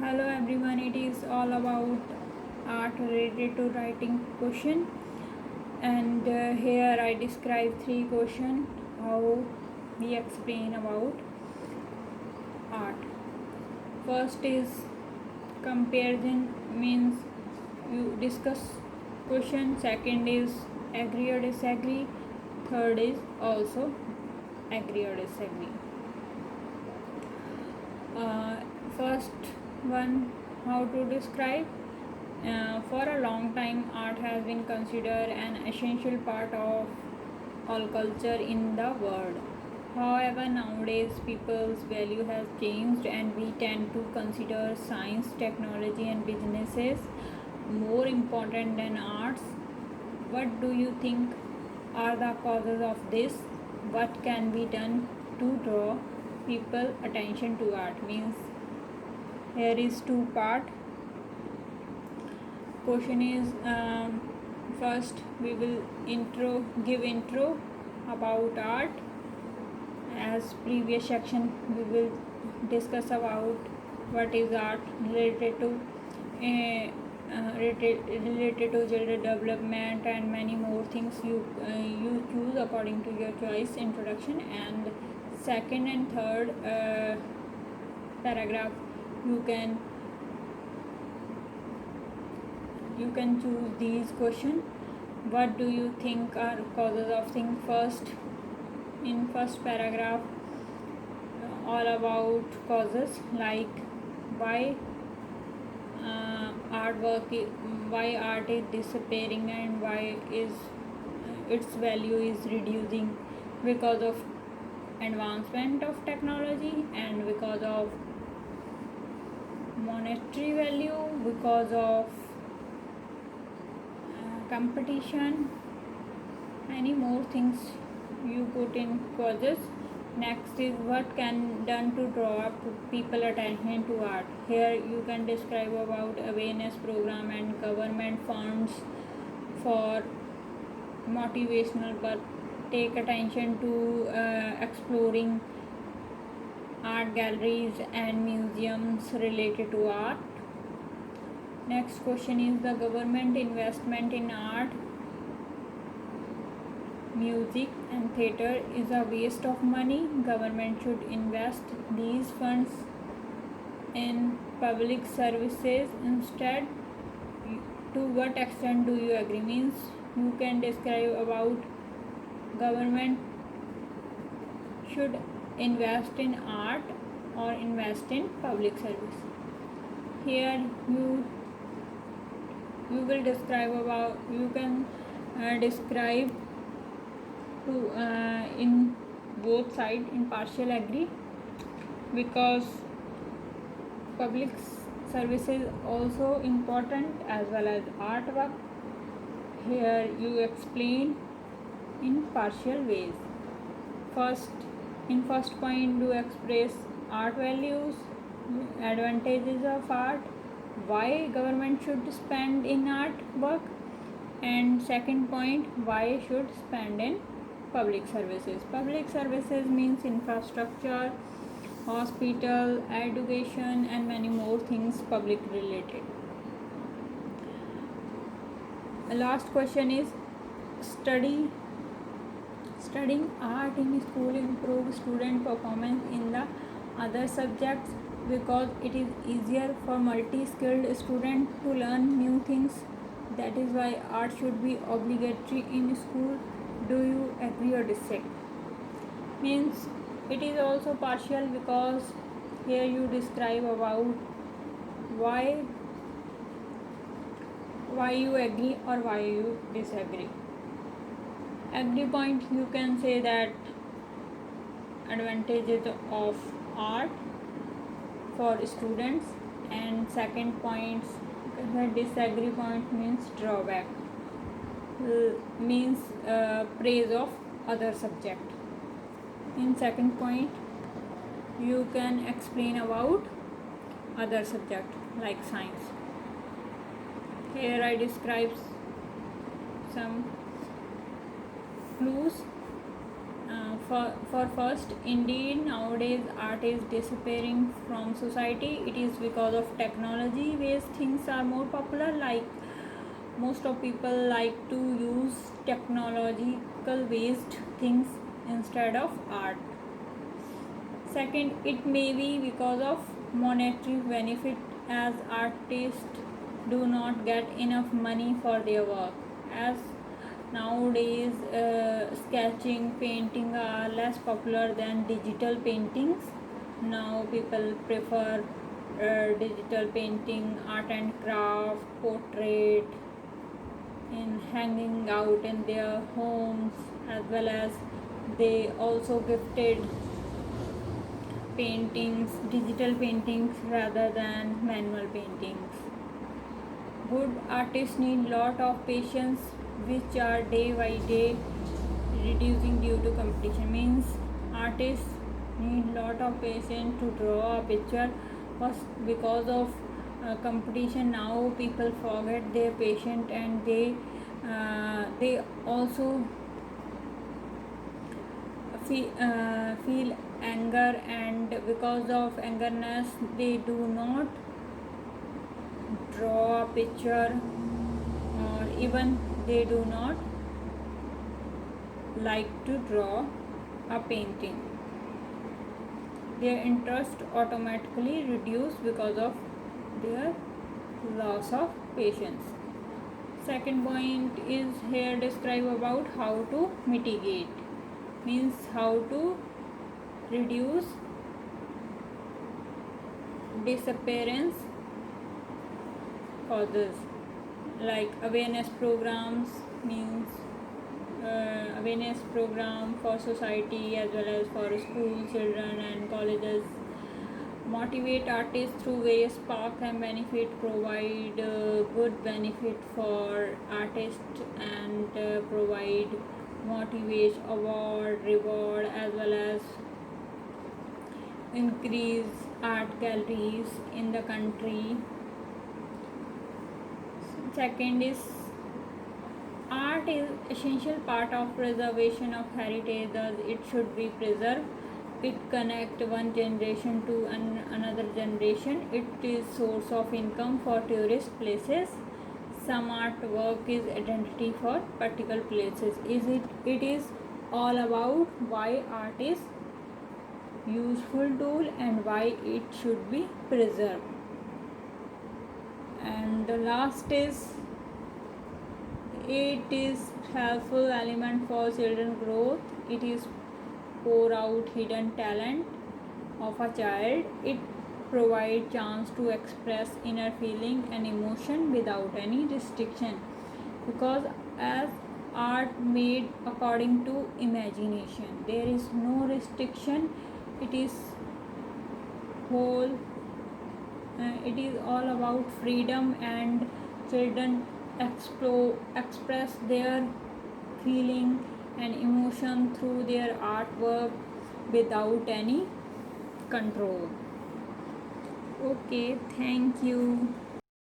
Hello everyone, it is all about art related to writing question, and here I describe three questions how we explain about art. First is comparison, means you discuss question. Second is agree or disagree. Third is also agree or disagree. uh, First one, how to describe. For a long time, art has been considered an essential part of all culture in the world. However, nowadays people's value has changed, and we tend to consider science, technology, and businesses more important than arts. What do you think are the causes of this? What can be done to draw people attention to art? Means here is two part. Question is, first we will give intro about art. As previous section, we will discuss about what is art related to related to gender development and many more things. You choose according to your choice. Introduction, and second and third paragraph you can choose these questions. What do you think are causes of thing? First, in first paragraph, all about causes, like why why art is disappearing and why is its value is reducing, because of advancement of technology and because of monetary value, because of competition, many more things you put in causes. Next is what can done to draw people attention to art. Here you can describe about awareness program and government funds for motivational, but take attention to exploring art galleries and museums related to art. Next question is, the government investment in art, music and theatre is a waste of money. Government should invest these funds in public services instead. To what extent do you agree? Means you can describe about government should invest in art or invest in public service. Here you will describe about, you can describe to in both side in partial agree, because public services also important as well as artwork. Here you explain in partial ways. First, in first point, you express art values, advantages of art, why government should spend in art work, and second point, why should spend in public services. Public services means infrastructure, hospital, education, and many more things public related. Last question is, studying art in school improve student performance in the other subjects, because it is easier for multi-skilled student to learn new things. That is why art should be obligatory in school. Do you agree or disagree? Means it is also partial, because here you describe about why you agree or why you disagree. Agree point, you can say that advantages of art for students, and second points, the disagree point means drawback, means praise of other subject. In second point, you can explain about other subject like science. Here I describe some clues. for first, indeed, nowadays art is disappearing from society. It is because of technology based things are more popular. Like most of people like to use technological based things instead of art. Second, it may be because of monetary benefit, as artists do not get enough money for their work. As nowadays sketching, painting are less popular than digital paintings. Now people prefer digital painting, art and craft, portrait, in hanging out in their homes, as well as they also gifted paintings, digital paintings rather than manual paintings. Good artists need lot of patience, which are day by day reducing due to competition. Means artists need lot of patience to draw a picture, because of competition. Now people forget their patience, and they also feel anger, and because of angerness they do not draw a picture, or even they do not like to draw a painting. Their interest automatically reduce because of their loss of patience. Second point is here describe about how to mitigate, means how to reduce disappearance causes, like awareness programs. Means awareness program for society as well as for school children and colleges. Motivate artists through various parks and benefit, provide good benefit for artists, and provide motivate, award, reward, as well as increase art galleries in the country. Second is art is essential part of preservation of heritage, thus it should be preserved. It connect one generation to another generation. It is source of income for tourist places. Some artwork is identity for particular places. It is all about why art is useful tool and why it should be preserved. And the last is it is helpful element for children growth. It is pour out hidden talent of a child. It provide chance to express inner feeling and emotion without any restriction, because as art made according to imagination, there is no restriction. It is whole it is all about freedom, and children express their feeling and emotion through their artwork without any control. Okay, thank you.